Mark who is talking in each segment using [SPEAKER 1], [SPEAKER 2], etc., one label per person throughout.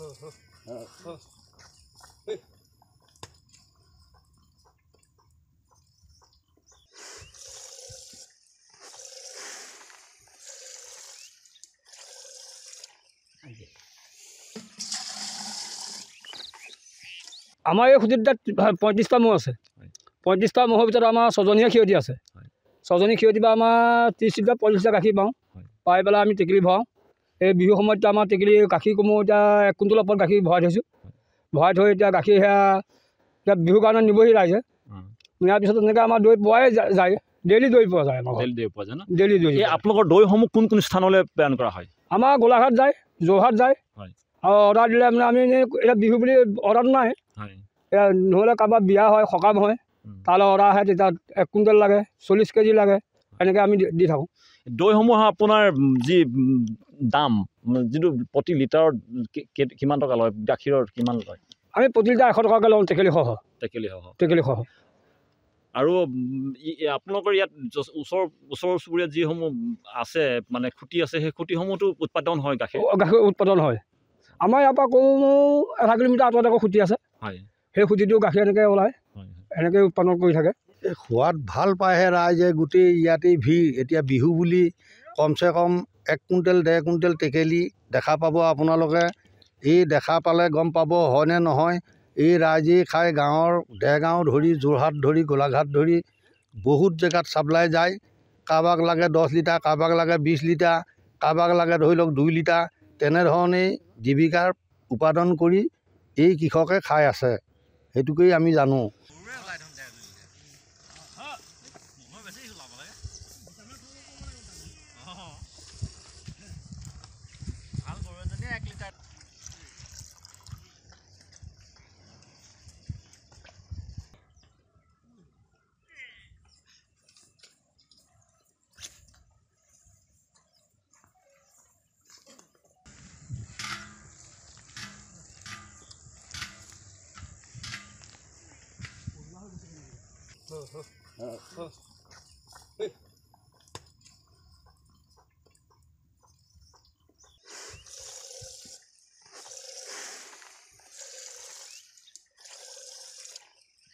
[SPEAKER 1] আমাৰ এই খুঁটিটোত 35টা ম'হ আছে। 35টা ম'হৰ ভিতৰত আমাৰ 6জনীয়া ক্ষীৰতী আছে। 6জনী ক্ষীৰতী বা আমাৰ 30 লিটাৰ 40 লিটাৰ গাখীৰ পাওঁ। পাই পেলাই আমি টেকেলি ভৰাওঁ। এই বিহু সময়ত আমাৰ টেকেলি গাখীৰ কমো এতিয়া 1 কুইণ্টলৰ ওপৰত গাখীৰ ভৰাই থৈছোঁ। ভৰাই থৈ এতিয়া গাখীৰ সেয়া এতিয়া বিহুৰ কাৰণে নিবহি ৰাইজে। নিয়াৰ পিছত এনেকৈ আমাৰ দৈ পোৱাই যায়। ডেইলি দৈ পোৱা যায় আমাৰ
[SPEAKER 2] ডেইলি দৈ পোৱা যায় ন?
[SPEAKER 1] ডেইলি দৈ।
[SPEAKER 2] আপোনালোকৰ দৈসমূহ কোন কোন স্থানলৈ প্ৰেৰণ কৰা হয়?
[SPEAKER 1] আমাৰ গোলাঘাট যায়, যোৰহাট যায়। আৰু অৰ্ডাৰ দিলে মানে আমি এতিয়া বিহু বুলি অৰ্ডাৰটো নাই। এতিয়া নহ'লে কাৰোবাৰ বিয়া হয়, সকাম হয়, তালৈ অৰ্ডাৰ আহে, তেতিয়া 1 কুইণ্টেল লাগে, 40 কেজি লাগে, এনেকৈ আমি দি থাকোঁ।
[SPEAKER 2] দৈসমূহ আপোনাৰ যি দাম, যিটো প্ৰতি লিটাৰত কিমান টকা লয়, গাখীৰৰ কিমান লয়?
[SPEAKER 1] আমি প্ৰতি লিটাৰ 100 টকাকৈ লওঁ টেকেলিসহ। টেকেলিসহ।
[SPEAKER 2] আৰু আপোনালোকৰ ইয়াত ওচৰ চুবুৰীয়াত যিসমূহ আছে মানে খুঁটি আছে, সেই খুঁটিসমূহতো উৎপাদন হয় গাখীৰ?
[SPEAKER 1] গাখীৰ উৎপাদন হয়। আমাৰ ইয়াৰ পৰা কমেও 1/2 কিলোমিটাৰ আঁতৰত আকৌ খুঁটি আছে। সেই খুঁটিটো গাখীৰ এনেকৈ ওলায়, এনেকৈ উৎপাদন কৰি থাকে।
[SPEAKER 3] এই সোৱাদ ভাল পায়হে ৰাইজে, গোটেই ইয়াতেই ভিৰ। এতিয়া বিহু বুলি কমচে কম 1 কুইণ্টেল 1.5 কুইণ্টেল টেকেলি দেখা পাব আপোনালোকে। এই দেখা পালে গম পাব হয়নে নহয়। এই ৰাইজেই খাই গাঁৱৰ দেৰগাঁও ধৰি, যোৰহাট ধৰি, গোলাঘাট ধৰি বহুত জেগাত চাপ্লাই যায়। কাৰোবাক লাগে 10 লিটাৰ, কাৰোবাক লাগে 20 লিটাৰ, কাৰোবাক লাগে ধৰি লওক 2 লিটাৰ। তেনেধৰণেই জীৱিকাৰ উৎপাদন কৰি এই কৃষকে খাই আছে, সেইটোকেই আমি জানো।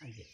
[SPEAKER 1] Thank you.